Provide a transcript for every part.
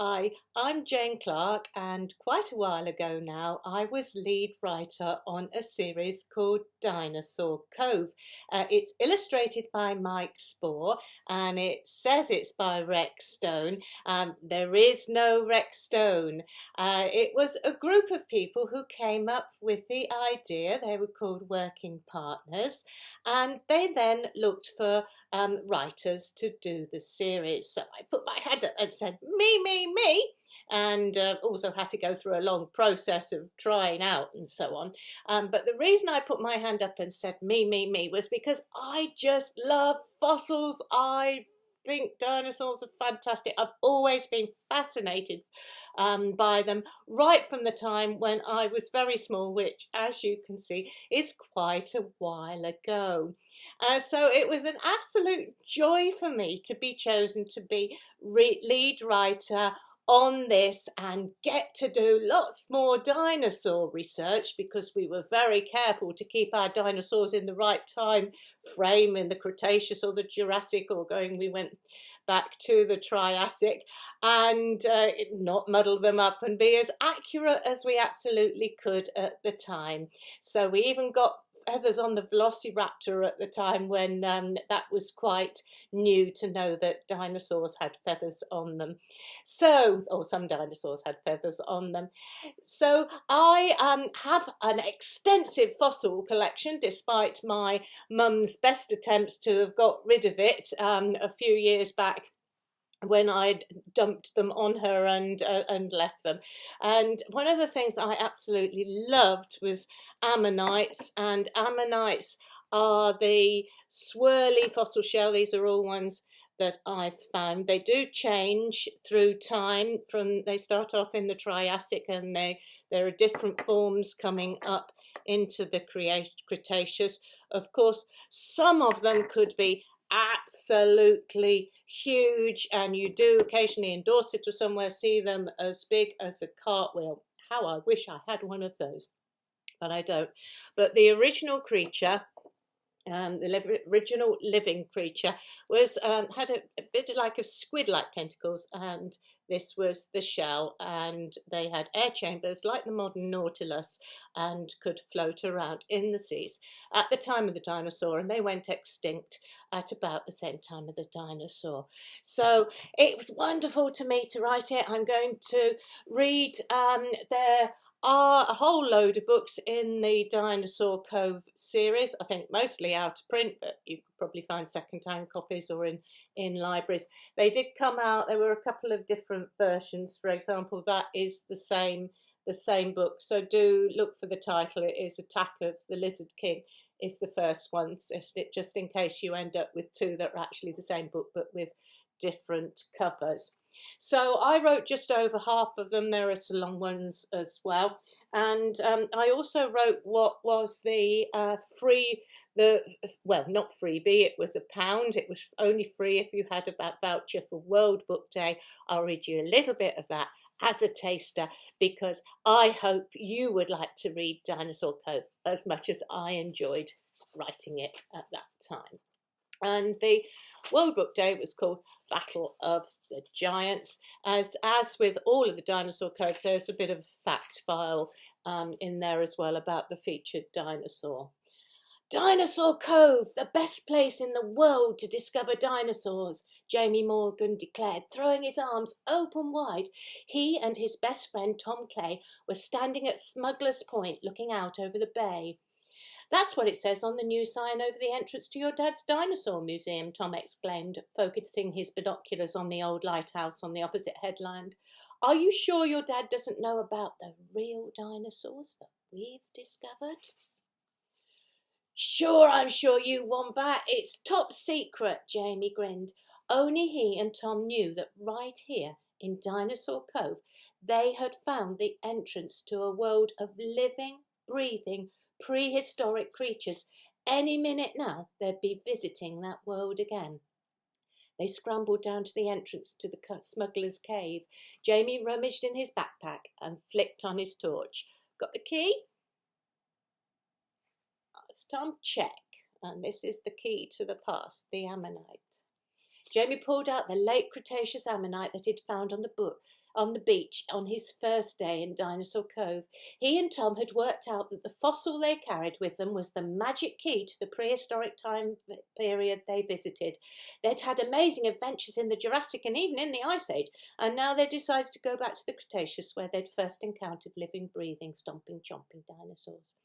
Hi, I'm Jane Clarke, and quite a while ago now, I was lead writer on a series called Dinosaur Cove. It's illustrated by Mike Spoor, and it says it's by Rex Stone. There is no Rex Stone. It was a group of people who came up with the idea. They were called working partners, and they then looked for writers to do the series. So I put my hand up and said, me, and also had to go through a long process of trying out and so on. But the reason I put my hand up and said, me, was because I just love fossils. I think dinosaurs are fantastic. I've always been fascinated by them right from the time when I was very small, which, as you can see, is quite a while ago. So it was an absolute joy for me to be chosen to be lead writer on this and get to do lots more dinosaur research, because we were very careful to keep our dinosaurs in the right time frame, in the Cretaceous or the Jurassic, or we went back to the Triassic, and not muddle them up and be as accurate as we absolutely could at the time. So we even got feathers on the Velociraptor at the time, when that was quite new to know that dinosaurs had feathers on them. So, or some dinosaurs had feathers on them. So I have an extensive fossil collection, despite my mum's best attempts to have got rid of it a few years back, when I'd dumped them on her and left them. And one of the things I absolutely loved was ammonites, and ammonites are the swirly fossil shell. These are all ones that I've found. They do change through time. They start off in the Triassic, and there are different forms coming up into the Cretaceous. Of course, some of them could be absolutely huge, and you do occasionally in Dorset or somewhere see them as big as a cartwheel. How I wish I had one of those, but I don't. But the original creature, the original living creature, was had a bit like of squid-like tentacles, and this was the shell, and they had air chambers like the modern Nautilus, and could float around in the seas at the time of the dinosaur, and they went extinct at about the same time of the dinosaur. So it was wonderful to me to write it. I'm going to read their are a whole load of books in the Dinosaur Cove series. I think mostly out of print, but you could probably find second-hand copies or in libraries. They did come out. There were a couple of different versions. For example, that is the same book. So do look for the title. It is Attack of the Lizard King is the first one, just in case you end up with two that are actually the same book but with different covers. So I wrote just over half of them. There are some long ones as well. And I also wrote what was the not freebie, it was £1. It was only free if you had a voucher for World Book Day. I'll read you a little bit of that as a taster, because I hope you would like to read Dinosaur Cove as much as I enjoyed writing it at that time. And the World Book Day was called Battle of the Giants. As with all of the Dinosaur Coves, there's a bit of fact file in there as well about the featured dinosaur. Dinosaur Cove, the best place in the world to discover dinosaurs, Jamie Morgan declared, throwing his arms open wide. He and his best friend Tom Clay were standing at Smuggler's Point looking out over the bay. That's what it says on the new sign over the entrance to your dad's dinosaur museum, Tom exclaimed, focusing his binoculars on the old lighthouse on the opposite headland. Are you sure your dad doesn't know about the real dinosaurs that we've discovered? Sure, I'm sure, you wombat. It's top secret, Jamie grinned. Only he and Tom knew that right here in Dinosaur Cove, they had found the entrance to a world of living, breathing, prehistoric creatures. Any minute now, they'd be visiting that world again. They scrambled down to the entrance to the smuggler's cave. Jamie rummaged in his backpack and flicked on his torch. Got the key? Asked Tom. Check. And this is the key to the past, the ammonite. Jamie pulled out the late Cretaceous ammonite that he'd found on the beach on his first day in Dinosaur Cove. He and Tom had worked out that the fossil they carried with them was the magic key to the prehistoric time period they visited. They'd had amazing adventures in the Jurassic and even in the Ice Age, and now they decided to go back to the Cretaceous where they'd first encountered living, breathing, stomping, chomping dinosaurs.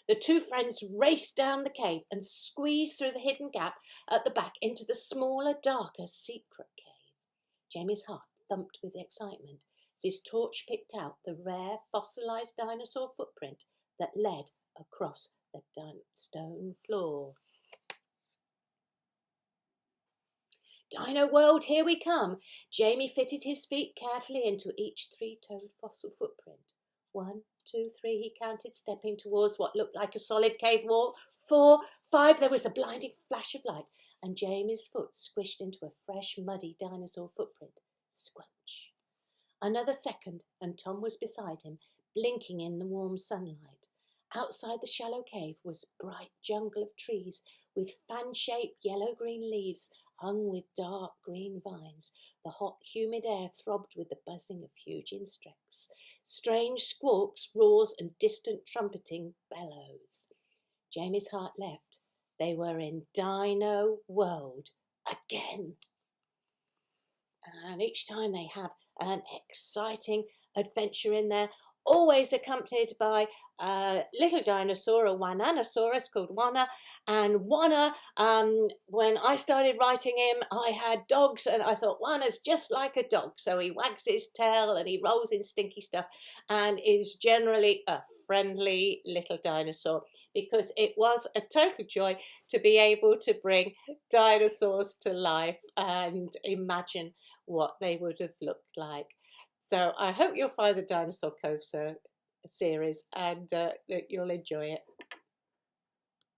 The two friends raced down the cave and squeezed through the hidden gap at the back into the smaller, darker, secret cave. Jamie's heart thumped with excitement as his torch picked out the rare fossilised dinosaur footprint that led across the stone floor. Dino world, here we come. Jamie fitted his feet carefully into each three-toed fossil footprint. 1, 2, 3, he counted, stepping towards what looked like a solid cave wall. 4, 5, there was a blinding flash of light, and Jamie's foot squished into a fresh, muddy dinosaur footprint. Squelch. Another second, and Tom was beside him, blinking in the warm sunlight. Outside the shallow cave was a bright jungle of trees with fan-shaped yellow-green leaves hung with dark green vines. The hot, humid air throbbed with the buzzing of huge insects, strange squawks, roars, and distant trumpeting bellows. Jamie's heart leapt. They were in Dino World again. And each time they have an exciting adventure in there, always accompanied by a little dinosaur, a Wananosaurus called Wana. And Wana, when I started writing him, I had dogs, and I thought Wana's just like a dog. So he wags his tail and he rolls in stinky stuff and is generally a friendly little dinosaur, because it was a total joy to be able to bring dinosaurs to life and imagine what they would have looked like. So I hope you'll find the Dinosaur Cove series and that you'll enjoy it.